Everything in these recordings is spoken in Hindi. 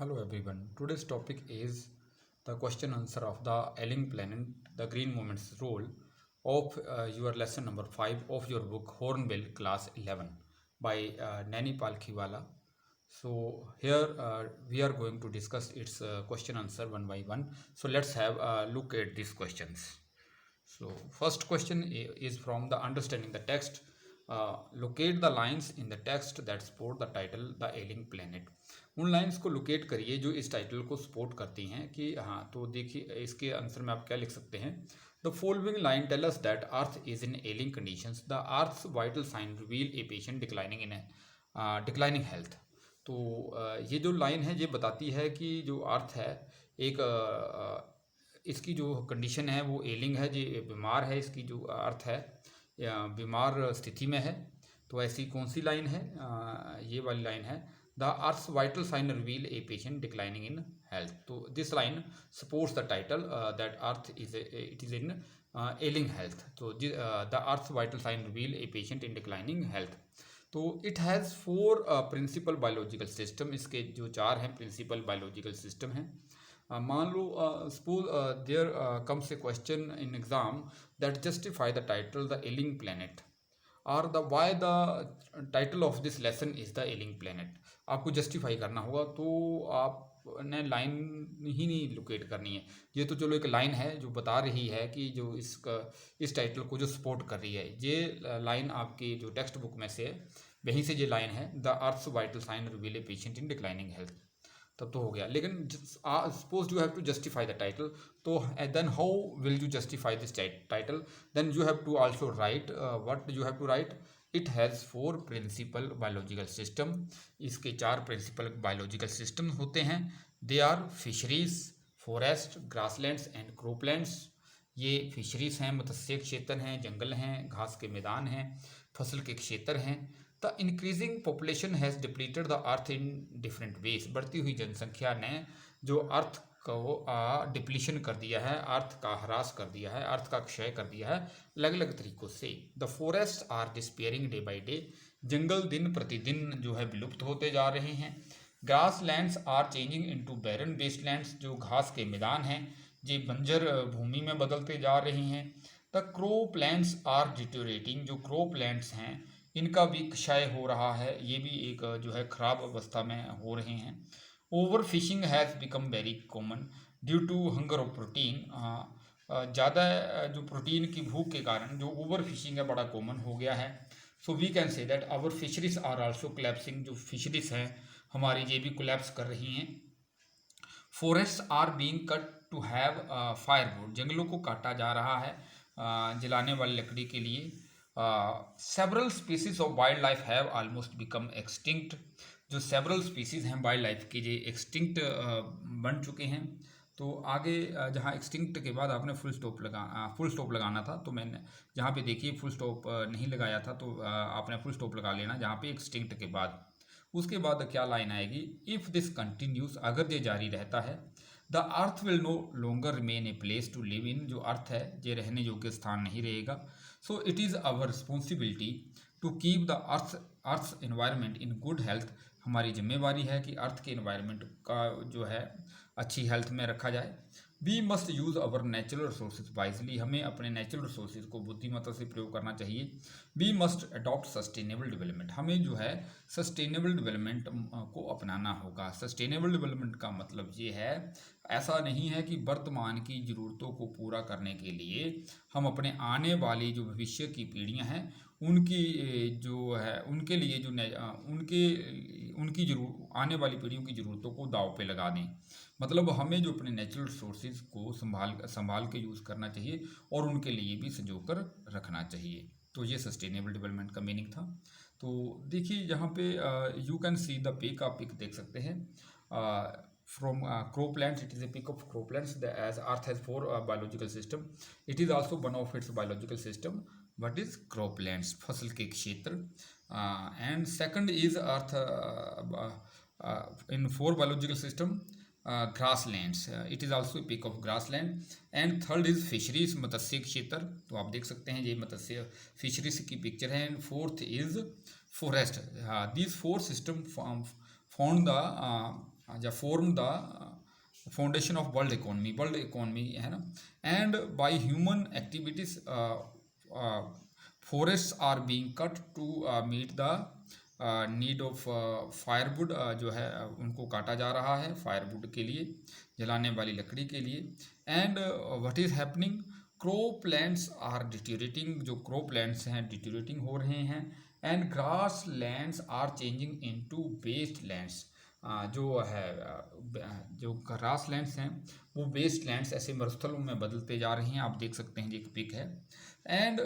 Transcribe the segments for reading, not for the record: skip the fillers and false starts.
Hello everyone. Today's topic is the question answer of the Ailing planet, the green moment's role of your lesson number 5 of your book Hornbill class 11 by Nani Palkhiwala. So here we are going to discuss its question answer one by one. So let's have a look at these questions. So first question is from the understanding the text. Locate the lines in the text that support the title The Ailing Planet. उन लाइंस को लोकेट करिए जो इस टाइटल को सपोर्ट करती हैं कि हाँ तो देखिए इसके आंसर में आप क्या लिख सकते हैं. The following line tell us that earth is in ailing conditions. The earth's vital sign reveal a patient declining health. तो ये जो लाइन है ये बताती है कि जो अर्थ है एक इसकी जो कंडीशन है वो एलिंग है, जो बीमार है, इसकी जो अर्थ है बीमार स्थिति में है. तो ऐसी कौन सी लाइन है? ये वाली लाइन है. The Earth's vital sign reveal a patient declining in health. So this line supports the title that Earth is in ailing health. So the Earth's vital sign reveal a patient in declining health. तो it has 4 principal biological system. इसके जो 4 हैं प्रिंसिपल बायोलॉजिकल सिस्टम हैं. मान लो suppose there comes a question in exam that justify the title the ailing planet और the why the title of this lesson is the ailing planet. आपको जस्टिफाई करना होगा तो आपने लाइन ही नहीं लोकेट करनी है. ये तो चलो एक लाइन है जो बता रही है कि जो इस टाइटल को जो सपोर्ट कर रही है. ये लाइन आपकी जो टेक्स्ट बुक में से वहीं से ये लाइन है the earth's vital sign reveal a patient in declining health. तब तो हो गया. लेकिन suppose you have to justify the title. तो then how will you justify this title? Then you have to also write what you have to write. It has 4 principal biological system. इसके 4 प्रिंसिपल बायोलॉजिकल सिस्टम होते हैं. They are fisheries, forest, grasslands and croplands. ये फिशरीज हैं, मत्स्य क्षेत्र हैं, जंगल हैं, घास के मैदान हैं, फसल के क्षेत्र हैं. The increasing population has depleted the earth in different ways. बढ़ती हुई जनसंख्या ने जो अर्थ को डिप्लीशन कर दिया है, अर्थ का ह्रास कर दिया है, अर्थ का क्षय कर दिया है अलग अलग तरीक़ों से. The forest are disappearing day by day. जंगल दिन प्रतिदिन जो है विलुप्त होते जा रहे हैं. Grass lands are changing into barren wastelands. जो घास के मैदान हैं ये बंजर भूमि में बदलते जा रहे हैं. The crop lands are deteriorating. जो क्रॉप लैंड्स हैं इनका भी क्षय हो रहा है, ये भी एक जो है ख़राब अवस्था में हो रहे हैं. Over fishing has become very common due to hunger of protein. ज़्यादा जो प्रोटीन की भूख के कारण जो ओवर फिशिंग है बड़ा कॉमन हो गया है. So we can say that our fisheries are also collapsing. जो फिशरीज हैं हमारी ये भी कोलैप्स कर रही हैं. Forest are being cut to have firewood. जंगलों को काटा जा रहा है जलाने वाली लकड़ी के लिए. Several species of wild life have almost become extinct. जो सेवरल स्पीसीज़ हैं वाइल्ड लाइफ के ये एक्सटिंक्ट बन चुके हैं. तो आगे जहाँ एक्सटिंक्ट के बाद आपने फुल स्टॉप लगाना था, तो मैंने जहाँ पे देखिए फुल स्टॉप नहीं लगाया था, तो आपने फुल स्टॉप लगा लेना जहाँ पे एक्सटिंक्ट के बाद. उसके बाद क्या लाइन आएगी? If this continues. अगर ये जारी रहता है. The earth will no longer remain a place to live in. जो अर्थ है ये रहने योग्य स्थान नहीं रहेगा. So it is our responsibility to keep the earth environment in good health. हमारी जिम्मेवारी है कि अर्थ के एनवायरनमेंट का जो है अच्छी हेल्थ में रखा जाए. We must use our natural resources wisely. हमें अपने नेचुरल रिसोर्सेज को बुद्धिमत्ता से प्रयोग करना चाहिए. We must adopt sustainable development. हमें जो है सस्टेनेबल डेवलपमेंट को अपनाना होगा. सस्टेनेबल डेवलपमेंट का मतलब ये है, ऐसा नहीं है कि वर्तमान की ज़रूरतों को पूरा करने के लिए हम अपने आने वाली जो भविष्य की पीढ़ियां हैं उनकी जो है उनके लिए जो उनकी आने वाली पीढ़ियों की ज़रूरतों को दाव पे लगा दें. मतलब हमें जो अपने नेचुरल रिसोर्सेज को संभाल के यूज़ करना चाहिए और उनके लिए भी संजो कर रखना चाहिए. तो ये सस्टेनेबल डेवलपमेंट का मीनिंग था. तो देखिए यहाँ पे you can see the pic. आप पिक देख सकते हैं from croplands. It is a pic of croplands. As earth has 4 biological system, it is also one of its biological system. What is croplands? फसल के क्षेत्र. And second is earth in 4 biological system grasslands. It is also a pic of grassland. And third is fisheries, मत्स्य क्षेत्र. तो आप देख सकते हैं ये मत्स्य फिशरीज की पिक्चर है. And fourth is forest. These 4 system found the या form the foundation of world economy है ना, and by human activities forests are being cut to meet the need of firewood, जो है उनको काटा जा रहा है फायरवुड के लिए, जलाने वाली लकड़ी के लिए। And what is happening, crop lands are deteriorating, जो क्रॉप लैंड्स हैं डिटेरियोरेटिंग हो रहे हैं। And grass lands are changing into waste lands, जो है जो ग्रास लैंड्स हैं वो वेस्ट लैंड्स ऐसे मरुस्थलों में बदलते जा रही हैं। आप देख सकते हैं, ये एक पिक है। And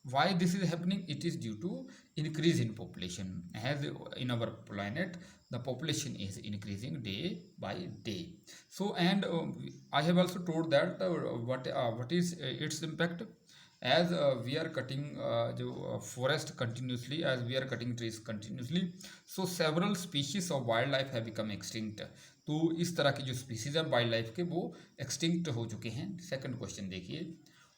why this is happening, it is due to increase in population, as in our planet the population is increasing day by day. So and I have also told that what is its impact, as we are cutting forest continuously, as we are cutting trees continuously, so several species of wildlife have become extinct. तो इस तरह की जो species है वाइल्ड लाइफ के वो extinct हो चुके हैं। सेकंड क्वेश्चन देखिए,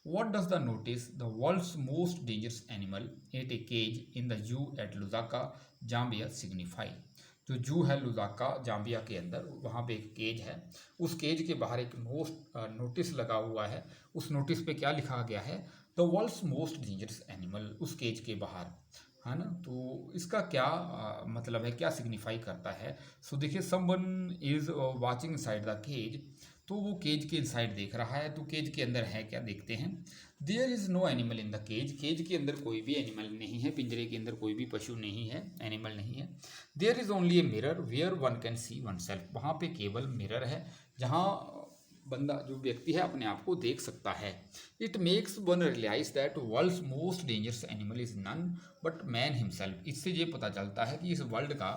what does the notice the world's most dangerous animal at a cage in the zoo at Lusaka, Zambia signify? जो जू है लुजाका जाम्बिया के अंदर, वहाँ पे एक केज है, उस केज के बाहर एक नोटिस लगा हुआ है। उस नोटिस पे क्या लिखा गया है, the world's most dangerous animal, उस केज के बाहर, है ना। तो इसका क्या मतलब है, क्या सिग्निफाई करता है। सो देखिए, someone is watching side the cage, तो वो केज के इनसाइड देख रहा है। तो केज के अंदर है क्या, देखते हैं। There is no animal in the cage, cage के अंदर कोई भी एनिमल नहीं है, पिंजरे के अंदर कोई भी पशु नहीं है, एनिमल नहीं है। There is only a mirror where one can see oneself, वहाँ पे केवल मिरर है जहाँ बंदा, जो व्यक्ति है, अपने आप को देख सकता है। It makes one realise that world's most dangerous animal is none but man himself, इससे ये पता चलता है कि इस वर्ल्ड का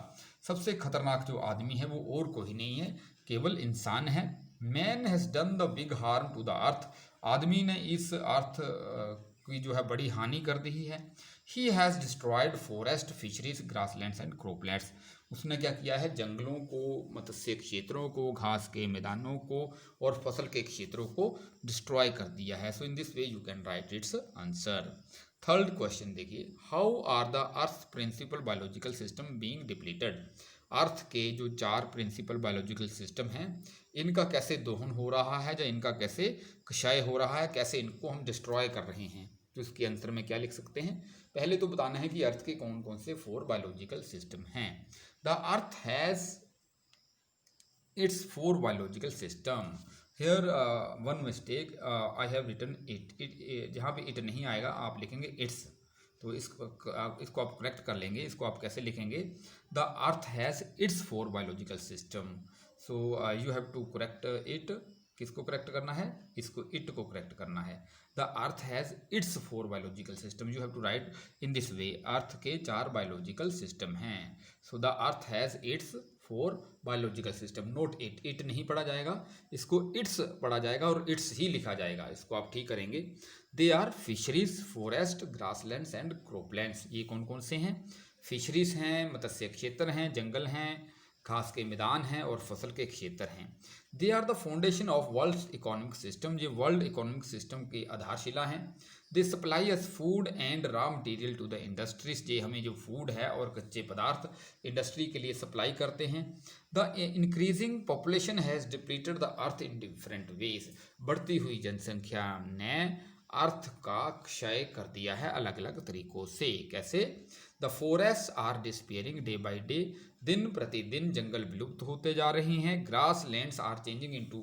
सबसे खतरनाक जो आदमी है वो और कोई नहीं है, केवल इंसान है। Man has done the big harm to the earth, आदमी ने इस अर्थ की जो है बड़ी हानि कर दी है। He has destroyed forest, fisheries, grasslands and croplands, उसने क्या किया है, जंगलों को, मत्स्य क्षेत्रों को, घास के मैदानों को और फसल के क्षेत्रों को डिस्ट्रॉय कर दिया है। So in this way you can write its answer. Third question देखिए, how are the earth principal biological system being depleted, earth के जो 4 प्रिंसिपल बायोलॉजिकल सिस्टम हैं इनका कैसे दोहन हो रहा है, या इनका कैसे क्षय हो रहा है, कैसे इनको हम डिस्ट्रॉय कर रहे हैं। तो इसके आंसर में क्या लिख सकते हैं, पहले तो बताना है कि अर्थ के कौन कौन से 4 बायोलॉजिकल सिस्टम हैं। The earth has its 4 biological system. Here one mistake, I have written it, जहाँ पे इट नहीं आएगा आप लिखेंगे इट्स, तो इसको आप करेक्ट कर लेंगे। इसको आप कैसे लिखेंगे, the earth has its 4 biological system. So you have to correct it, किसको करेक्ट करना है, इसको, इट को करेक्ट करना है। The earth has its 4 biological system, you have to write in this way, earth के 4 बायोलॉजिकल सिस्टम हैं। So the earth has its 4 biological system, note it, it नहीं पढ़ा जाएगा, इसको इट्स पढ़ा जाएगा और इट्स ही लिखा जाएगा, इसको आप ठीक करेंगे। They are fisheries, forest, grasslands and croplands, ये कौन कौन से हैं, फिशरीज हैं, मत्स्य क्षेत्र हैं, जंगल हैं, घास के मैदान हैं और फसल के क्षेत्र हैं। They are the foundation of world economic system, ये वर्ल्ड इकोनॉमिक सिस्टम की आधारशिला हैं। They supply us food and raw material to the industries, ये हमें जो फूड है और कच्चे पदार्थ इंडस्ट्री के लिए सप्लाई करते हैं। The increasing population has depleted the earth in different ways, बढ़ती हुई जनसंख्या ने अर्थ का क्षय कर दिया है अलग अलग तरीकों से। कैसे, the forest are disappearing day by day, दिन प्रतिदिन जंगल विलुप्त होते जा रहे हैं। Grass lands are changing into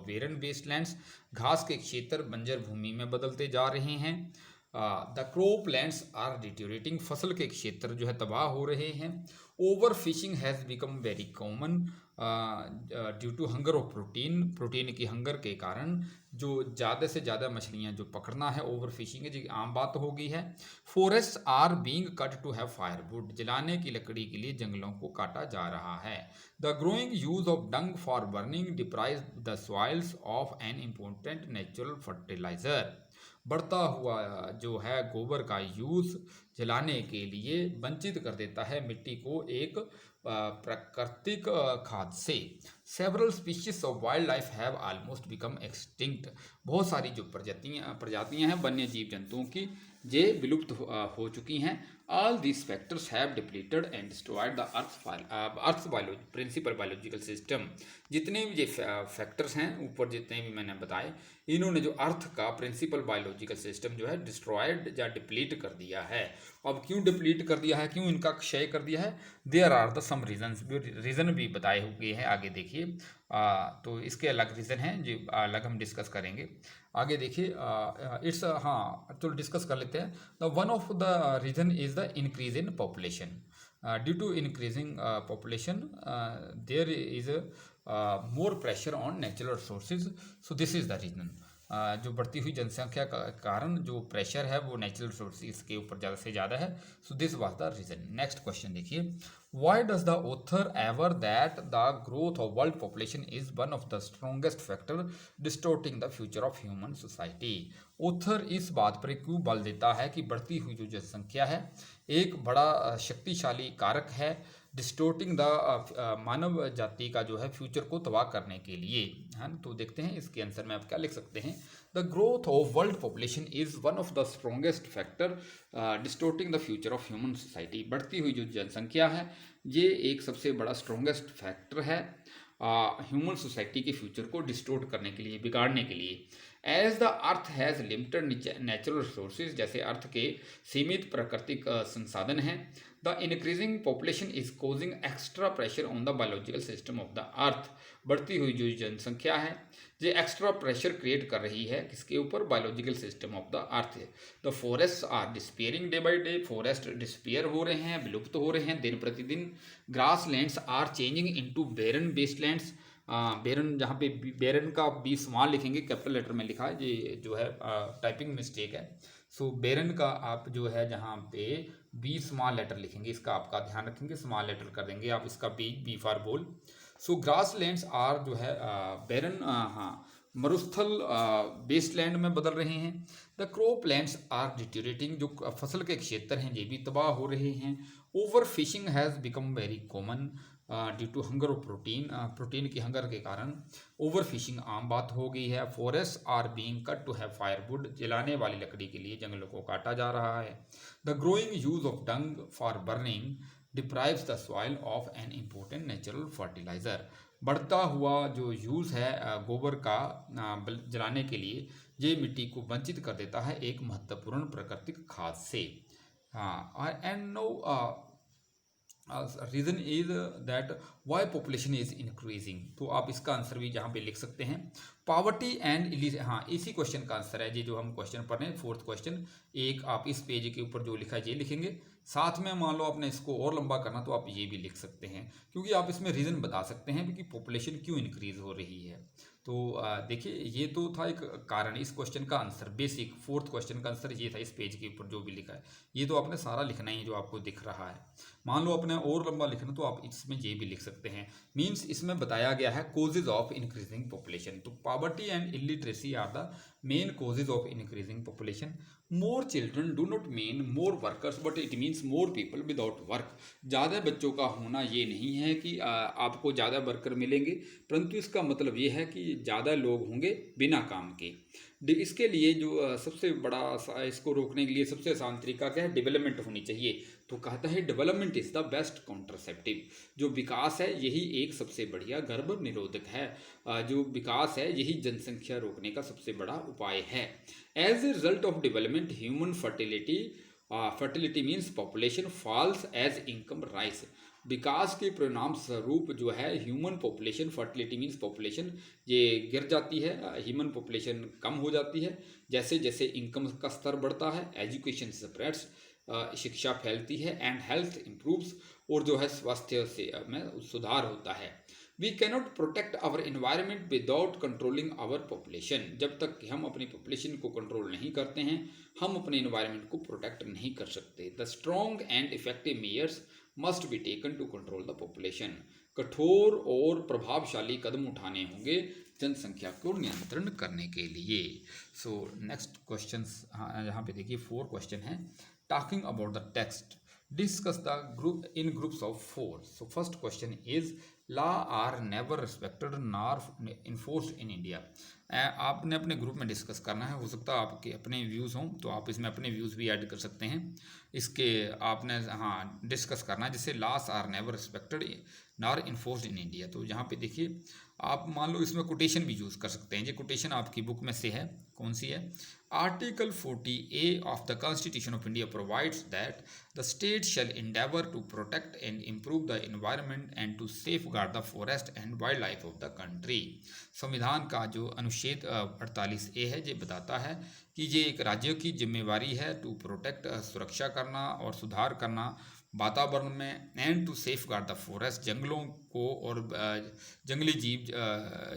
barren waste lands, घास के क्षेत्र बंजर भूमि में बदलते जा रहे हैं। The crop lands are deteriorating, फसल के क्षेत्र जो है तबाह हो रहे हैं। Over fishing has become very common due to hunger of protein, protein की हंगर के कारण जो ज़्यादा से ज़्यादा मछलियाँ जो पकड़ना है, ओवर फिशिंग है जी, आम बात हो गई है। Forest are being cut to have firewood, जलाने की लकड़ी के लिए जंगलों को काटा जा रहा है। The growing use of dung for burning deprives the soils of an important natural fertiliser, बढ़ता हुआ जो है गोबर का यूज़ जलाने के लिए वंचित कर देता है मिट्टी को एक प्राकृतिक खाद से। Several species of wild life have almost become extinct, बहुत सारी जो प्रजातियां हैं वन्य जीव जंतुओं की, ये विलुप्त हो चुकी हैं। All these factors have depleted and destroyed the Earth's principal biological system. जितने भी ये फैक्टर्स हैं ऊपर जितने भी मैंने बताए, इन्होंने जो अर्थ का प्रिंसिपल बायोलॉजिकल सिस्टम जो है डिस्ट्रॉयड या डिप्लीट कर दिया है. अब क्यों डिप्लीट कर दिया है, क्यों इनका क्षय कर दिया है? There are the some reason भी बताए हुए हैं. आगे देखिए, तो इसके अलग रीज़न हैं जो अलग हम डिस्कस करेंगे. आगे देखिए, इट्स हाँ तो डिस्कस कर लेते हैं. The one of the reason is the increase in population. Due to increasing population there is more pressure on natural resources. So this is the reason. जो बढ़ती हुई जनसंख्या का कारण जो प्रेशर है वो नेचुरल रिसोर्सेज के ऊपर ज़्यादा से ज़्यादा है. So this was the reason. Next question देखिए, why does the author aver that the growth of world population is one of the strongest factor distorting the future of human society. Author इस बात पर क्यों बल देता है कि बढ़ती हुई जो जनसंख्या है एक बड़ा शक्तिशाली कारक है डिस्टोर्टिंग द मानव जाति का जो है फ्यूचर को तबाह करने के लिए, है ना. तो देखते हैं इसके आंसर में आप क्या लिख सकते हैं. The growth of world population is one of the strongest factor distorting the future of human society. बढ़ती हुई जो जनसंख्या है ये एक सबसे बड़ा स्ट्रॉन्गेस्ट फैक्टर है ह्यूमन सोसाइटी के फ्यूचर को डिस्टोर्ट करने के लिए, बिगाड़ने के लिए. As the earth has limited natural resources, जैसे अर्थ के सीमित प्राकृतिक संसाधन हैं. The increasing population is causing extra pressure on the biological system of the अर्थ. बढ़ती हुई जो जनसंख्या है ये एक्स्ट्रा प्रेशर क्रिएट कर रही है किसके ऊपर? Biological system of the earth. The forest are disappearing day by day. Forest disappear हो रहे हैं, विलुप्त हो रहे हैं दिन प्रतिदिन. Grass lands are changing into barren wastelands. Barren, जहाँ पे बेरन का बी स्मॉल लिखेंगे, कैपिटल लेटर में लिखा है, ये जो है टाइपिंग मिस्टेक है. सो बेरन का आप जो है जहाँ पे बी स्मॉल लेटर लिखेंगे इसका आपका ध्यान रखेंगे, स्मॉल लेटर कर देंगे आप इसका बी फॉर बोल. सो ग्रास लैंड्स आर जो है बेरन, हाँ मरुस्थल वेस्टलैंड में बदल रहे हैं. The crop lands are deteriorating. जो फसल के क्षेत्र हैं ये भी तबाह हो रहे हैं. Over fishing has become very common due to hunger of protein. Protein की हंगर के कारण ओवर फिशिंग आम बात हो गई है. Forest are being cut to have firewood. जलाने वाली लकड़ी के लिए जंगलों को काटा जा रहा है. The growing use of dung for burning deprives the soil of an important natural fertiliser. बढ़ता हुआ जो यूज़ है गोबर का जलाने के लिए ये मिट्टी को वंचित कर देता है एक महत्वपूर्ण प्राकृतिक खाद से. हाँ, and no reason is that why population is increasing. तो आप इसका आंसर भी यहाँ पे लिख सकते हैं. Poverty and Ellis. हाँ, इसी क्वेश्चन का आंसर है ये जो हम क्वेश्चन पढ़ रहे हैं, फोर्थ क्वेश्चन. एक आप इस पेज के ऊपर जो लिखा है ये लिखेंगे, साथ में मान लो आपने इसको और लंबा करना तो आप ये भी लिख सकते हैं, क्योंकि आप इसमें रीज़न बता सकते हैं कि पॉपुलेशन क्यों इंक्रीज हो रही है. तो देखिए ये तो था एक कारण. इस क्वेश्चन का आंसर बेसिक फोर्थ क्वेश्चन का आंसर ये था इस पेज के ऊपर जो भी लिखा है. ये तो आपने सारा लिखना ही है जो आपको दिख रहा है. मान लो अपने और लंबा लिखना तो आप इसमें ये भी लिख सकते हैं. मीन्स इसमें बताया गया है कोजेज ऑफ इंक्रीजिंग पॉपुलेशन. तो poverty and illiteracy are the main causes of increasing population. More children do not mean more workers but it means more people without work. ज़्यादा बच्चों का होना ये नहीं है कि आपको ज़्यादा वर्कर मिलेंगे, परंतु इसका मतलब ये है कि ज़्यादा लोग होंगे बिना काम के. इसके लिए जो सबसे बड़ा इसको रोकने के लिए सबसे आसान तरीका क्या है? डेवलपमेंट होनी चाहिए. तो कहता है development is the best contraceptive. जो विकास है यही एक सबसे बढ़िया गर्भ निरोधक है. जो विकास है यही जनसंख्या रोकने का सबसे बड़ा उपाय है. As a result of development human fertility means population falls as income rise. विकास के परिणाम स्वरूप जो है human population, fertility means population, ये गिर जाती है. ह्यूमन पॉपुलेशन कम हो जाती है जैसे जैसे इनकम का स्तर बढ़ता है. एजुकेशन स्प्रेड्स, शिक्षा फैलती है. एंड हेल्थ इम्प्रूव्स, और जो है स्वास्थ्य से में सुधार होता है. We cannot protect our environment without controlling our population. जब तक कि हम अपनी पॉपुलेशन को कंट्रोल नहीं करते हैं हम अपने इन्वायरमेंट को प्रोटेक्ट नहीं कर सकते. The strong and effective measures must be taken to control the population. कठोर और प्रभावशाली कदम उठाने होंगे जनसंख्या को नियंत्रण करने के लिए. सो नेक्स्ट क्वेश्चन, हाँ यहाँ पे देखिए 4 क्वेश्चन हैं. Talking about the text, discuss the group in groups of 4. So first question is law are never respected nor enforced in India. आपने अपने ग्रुप में डिस्कस करना है, हो सकता है आपके अपने व्यूज़ हों तो आप इसमें अपने व्यूज़ भी ऐड कर सकते हैं। इसके आपने हाँ डिस्कस करना है, जिससे laws are never respected nor enforced in India. तो यहाँ पे देखिए आप मान लो इसमें कोटेशन भी यूज़ कर सकते हैं। ये कोटेशन आपकी बुक में से है, कौन सी है? Article 40A of the constitution of India provides that the state shall endeavor to protect and improve the environment and to safeguard the forest and wildlife of the country. संविधान का जो अनुच्छेद 48A है, ये बताता है कि ये एक राज्य की जिम्मेवारी है टू प्रोटेक्ट, सुरक्षा करना और सुधार करना वातावरण में, and to safeguard the forest, जंगलों को और जंगली जीव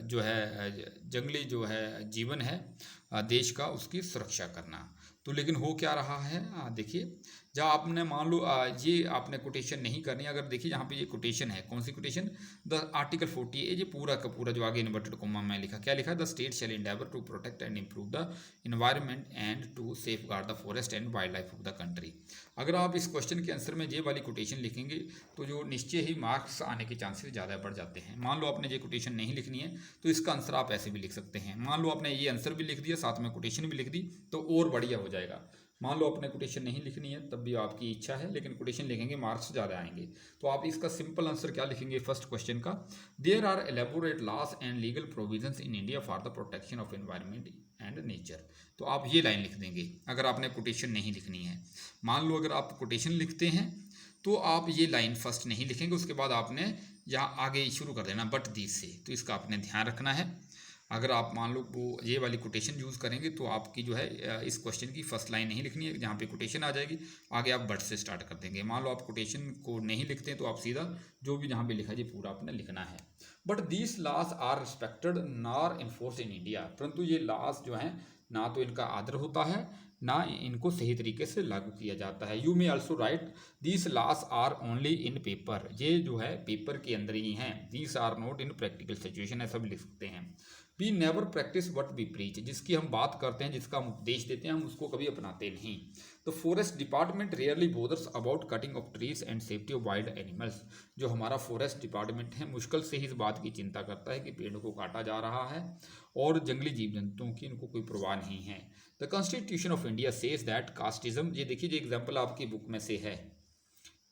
जो है जंगली जो है जीवन है देश का, उसकी सुरक्षा करना। तो लेकिन हो क्या रहा है, देखिए जहाँ आपने मान लो ये आपने कोटेशन नहीं करनी। अगर देखिए यहाँ पे ये कोटेशन है, कौन सी कोटेशन? द आर्टिकल 40A, ये पूरा का पूरा जो आगे इन्वर्टेड कोमा में लिखा, क्या लिखा? The state shall endeavour to protect and improve the environment and to safeguard the forest and wildlife of the country. अगर आप इस क्वेश्चन के आंसर में ये वाली कोटेशन लिखेंगे तो जो निश्चय ही मार्क्स आने के चांसेस ज़्यादा बढ़ जाते हैं। मान लो आपने ये कोटेशन नहीं लिखनी है तो इसका आंसर आप ऐसे भी लिख सकते हैं। मान लो आपने ये आंसर भी लिख दिया, साथ में कोटेशन भी लिख दी, तो और बढ़िया हो जाएगा। मान लो आपने कोटेशन नहीं लिखनी है तब भी आपकी इच्छा है, लेकिन कोटेशन लिखेंगे मार्क्स ज़्यादा आएंगे। तो आप इसका सिंपल आंसर क्या लिखेंगे फर्स्ट क्वेश्चन का? There are elaborate laws and legal provisions in India for the protection of environment and nature. तो आप ये लाइन लिख देंगे अगर आपने कोटेशन नहीं लिखनी है। मान लो अगर आप कोटेशन लिखते हैं तो आप ये लाइन फर्स्ट नहीं लिखेंगे, उसके बाद आपने यहाँ आगे शुरू कर देना बट दीस से। तो इसका आपने ध्यान रखना है। अगर आप मान लो वो ये वाली कोटेशन यूज़ करेंगे तो आपकी जो है इस क्वेश्चन की फर्स्ट लाइन नहीं लिखनी है, जहाँ पे कोटेशन आ जाएगी आगे आप बट से स्टार्ट कर देंगे। मान लो आप कोटेशन को नहीं लिखते हैं तो आप सीधा जो भी जहाँ पे लिखा है ये पूरा आपने लिखना है। But these laws are respected nor enforce in India. परंतु ये लॉज जो हैं ना तो इनका आदर होता है ना इनको सही तरीके से लागू किया जाता है। You may also write these laws are only in paper. ये जो है पेपर के अंदर ही हैं। These are not in practical situation, ऐसा भी लिख सकते हैं। We never practise what we preach. जिसकी हम बात करते हैं, जिसका हम उपदेश देते हैं, हम उसको कभी अपनाते नहीं। तो forest department rarely bothers about cutting off trees and safety of wild animals. जो हमारा फॉरेस्ट डिपार्टमेंट है मुश्किल से ही इस बात की चिंता करता है कि पेड़ों को काटा जा रहा है और जंगली जीव जंतुओं की इनको कोई परवाह नहीं है। The constitution of India says that casteism, ये देखिए जो एग्जाम्पल आपकी बुक में से है,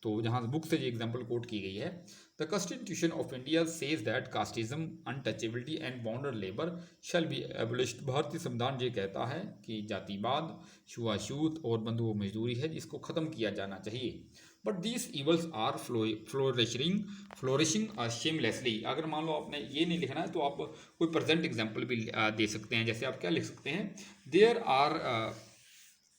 तो जहाँ बुक से ये एग्जाम्पल कोट की गई है, the constitution of India says that casteism, untouchability and bonded labour shall be abolished. भारतीय संविधान ये कहता है कि जातिवाद, छुआछूत और बंधुआ मजदूरी है, जिसको ख़त्म किया जाना चाहिए। But these evils are flourishing shamelessly. अगर मान लो आपने ये नहीं लिखना है तो आप कोई प्रेजेंट एग्जाम्पल भी दे सकते हैं। जैसे आप क्या लिख सकते हैं? There are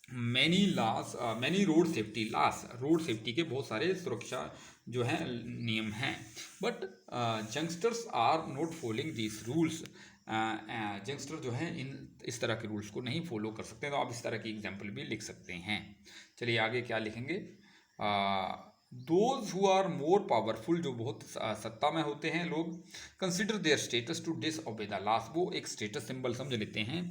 many laws, many road safety laws. Road safety के बहुत सारे सुरक्षा जो है नियम हैं। But youngsters are not following this rules. Youngster जो हैं इस तरह के रूल्स को नहीं फॉलो कर सकते। तो आप इस तरह की एग्जाम्पल भी लिख सकते हैं। चलिए आगे क्या लिखेंगे? Those who are more powerful, जो बहुत सत्ता में होते हैं लोग, consider their status to disobey the laws. वो एक स्टेटस सिंबल समझ लेते हैं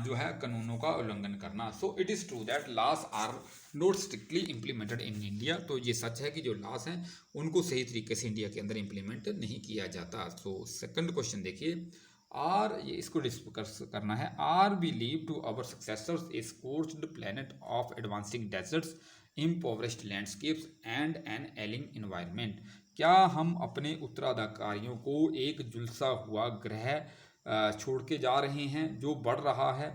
जो है कानूनों का उल्लंघन करना। So it is true that laws are not strictly implemented in India. तो ये सच है कि जो लॉस हैं उनको सही तरीके से इंडिया के अंदर इम्प्लीमेंट नहीं किया जाता। सो सेकंड क्वेश्चन देखिए, आर ये इसको डिस्कस करना है। Are we leave to our successors a scorched planet of advancing deserts, impoverished landscapes and an ailing environment। क्या हम अपने उत्तराधिकारियों को एक झुलसा हुआ ग्रह छोड़ के जा रहे हैं जो बढ़ रहा है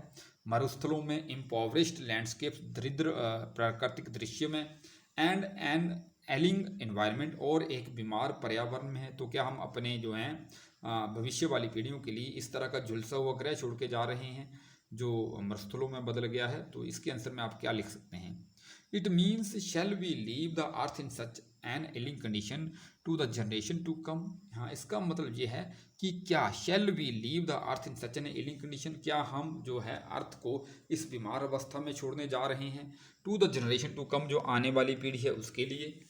मरुस्थलों में, impoverished landscapes दरिद्र प्राकृतिक दृश्य में, and an ailing environment और एक बीमार पर्यावरण में है। तो क्या हम अपने जो हैं भविष्य वाली पीढ़ियों के लिए इस तरह का झुलसा हुआ ग्रह छोड़ के जा रहे हैं जो मरुस्थलों में बदल गया है? तो इसके आंसर में आप क्या लिख सकते हैं? It means shall we leave the earth in such an ailing condition to the generation to come। हाँ, इसका मतलब ये है कि क्या shall we leave the earth in such an ailing condition, क्या हम जो है अर्थ को इस बीमार अवस्था में छोड़ने जा रहे हैं to the generation to come, जो आने वाली पीढ़ी है उसके लिए।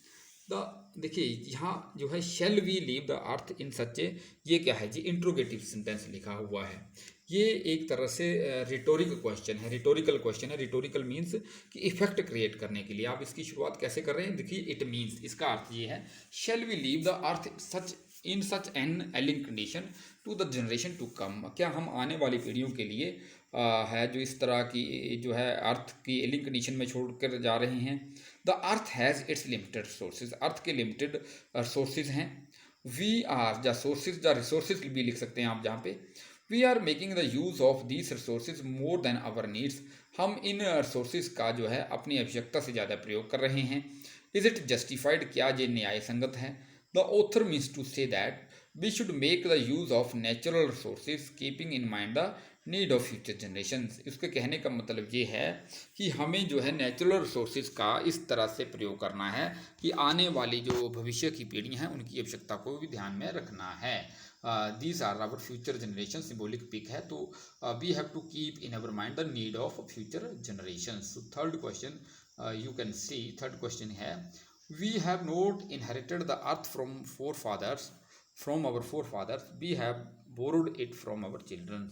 देखिए यहाँ जो है shall we leave the earth in such a, ये क्या है जी? इंट्रोगेटिव सेंटेंस लिखा हुआ है। ये एक तरह से रिटोरिकल क्वेश्चन है, रिटोरिकल क्वेश्चन है। रिटोरिकल मीन्स कि इफेक्ट क्रिएट करने के लिए आप इसकी शुरुआत कैसे कर रहे हैं? देखिए इट मीन्स, इसका अर्थ ये है shall we leave the earth such in such an ailing condition to the generation to come, क्या हम आने वाली पीढ़ियों के लिए है जो इस तरह की जो है अर्थ की एलिंग कंडीशन में छोड़ कर जा रहे हैं। The earth has its limited resources, earth के लिमिटेड रिसोर्सेज हैं। वी आर या सोर्सेज या रिसोर्सेज भी लिख सकते हैं आप जहाँ पे। We are making the use of these resources more than our needs, हम इन रिसोर्सेज का जो है अपनी आवश्यकता से ज़्यादा प्रयोग कर रहे हैं। इज इट जस्टिफाइड, क्या ये न्याय संगत है। The author means to say that we should make the use of natural resources keeping in mind the need of future generation. इसके कहने का मतलब ये है कि हमें जो है नेचुरल रिसोर्सेज का इस तरह से प्रयोग करना है कि आने वाली जो भविष्य की पीढ़ियाँ हैं उनकी आवश्यकता को भी ध्यान में रखना है। These are our future generation, symbolic pic है, तो we have to keep in our mind the need of future generation. So third question you can see, third question है, we have not inherited the earth from our forefathers, we have borrowed it from our children।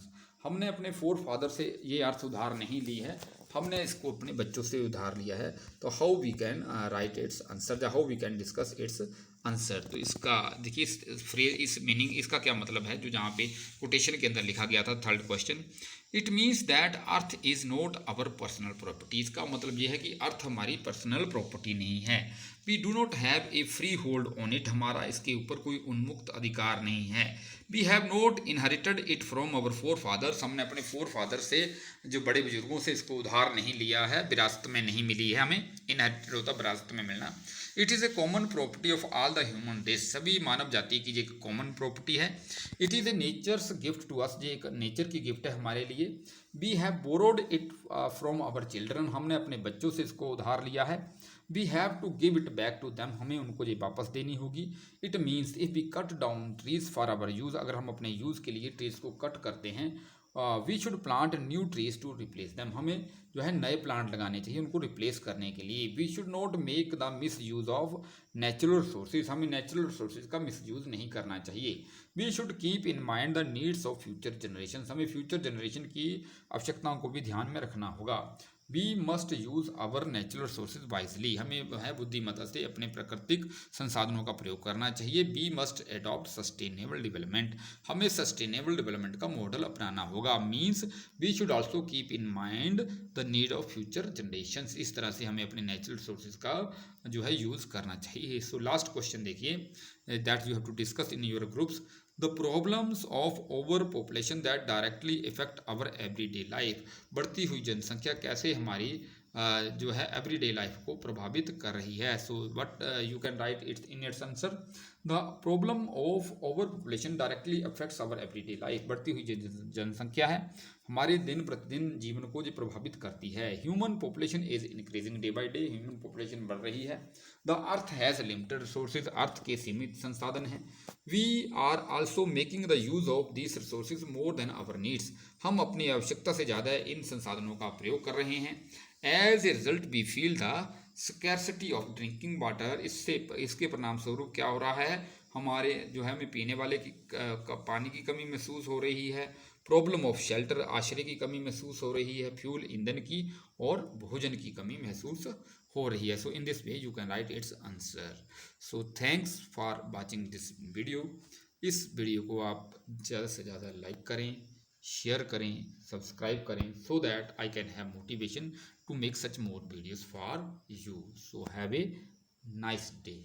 हमने अपने फोरफादर से ये अर्थ उधार नहीं ली है, हमने इसको अपने बच्चों से उधार लिया है। तो how we can write its answer, how we can discuss its answer. तो इसका देखिए इस मीनिंग, इसका क्या मतलब है जो जहाँ पे कोटेशन के अंदर लिखा गया था third question. It means that earth is not our personal property, इसका मतलब ये है कि अर्थ हमारी पर्सनल प्रॉपर्टी नहीं है। We do not have a freehold on it, हमारा इसके ऊपर कोई उन्मुक्त अधिकार नहीं है। We have not inherited it from our forefathers, हमने अपने फोर फादर से जो बड़े बुजुर्गों से इसको उधार नहीं लिया है, विरासत में नहीं मिली है हमें, इनहेरिटेड होता विरासत में मिलना। It is a common property of all the human race, सभी मानव जाति की ये एक कॉमन प्रॉपर्टी है। It is a nature's gift to us, ये एक नेचर की गिफ्ट है हमारे लिए। We have borrowed it from our children, हमने अपने बच्चों से इसको उधार लिया है। We have to give it back to them, हमें उनको ये वापस देनी होगी। It means if we cut down trees for our use, अगर हम अपने यूज़ के लिए ट्रीज को कट करते हैं, we should plant new trees to replace them, हमें जो है नए प्लांट लगाने चाहिए उनको रिप्लेस करने के लिए। We should not make the misuse of natural resources, हमें नेचुरल रिसोर्सेज का मिस यूज़ नहीं करना चाहिए। We should keep in mind the needs of future generation, हमें फ्यूचर जनरेशन की आवश्यकताओं को भी ध्यान में रखना होगा। We must use our natural resources wisely, हमें है बुद्धिमत्ता से अपने प्राकृतिक संसाधनों का प्रयोग करना चाहिए। We must adopt sustainable development, हमें सस्टेनेबल डेवलपमेंट का मॉडल अपनाना होगा। Means we should also keep in mind the need of future generation, इस तरह से हमें अपने नेचुरल रिसोर्सेज का जो है यूज़ करना चाहिए। सो लास्ट क्वेश्चन देखिए, that you have to discuss in your groups. The problems of overpopulation that directly effect our everyday life, बढ़ती हुई जनसंख्या कैसे हमारी जो है एवरीडे लाइफ को प्रभावित कर रही है। So what you can write its in its answer, the problem of overpopulation directly affects our everyday life, बढ़ती हुई जनसंख्या है हमारे दिन प्रतिदिन जीवन को जो प्रभावित करती है। Human population is increasing day by day, human population बढ़ रही है। The earth has limited resources, earth के सीमित संसाधन हैं। We are also making the use of these resources more than our needs, हम अपनी आवश्यकता से ज़्यादा इन संसाधनों का प्रयोग कर रहे हैं। As a result we feel the scarcity of drinking water, इसके परिणाम स्वरूप क्या हो रहा है, हमारे जो है हमें पीने वाले की पानी की कमी महसूस हो रही है। प्रॉब्लम ऑफ शेल्टर, आश्रय की कमी महसूस हो रही है। फ्यूल, ईंधन की और भोजन की कमी महसूस हो रही है। So in this way you can write its answer. So thanks for watching this video, इस वीडियो को आप ज़्यादा से ज़्यादा लाइक करें, शेयर करें, सब्सक्राइब करें, so that I can have motivation to make such more videos for you. So have a nice day.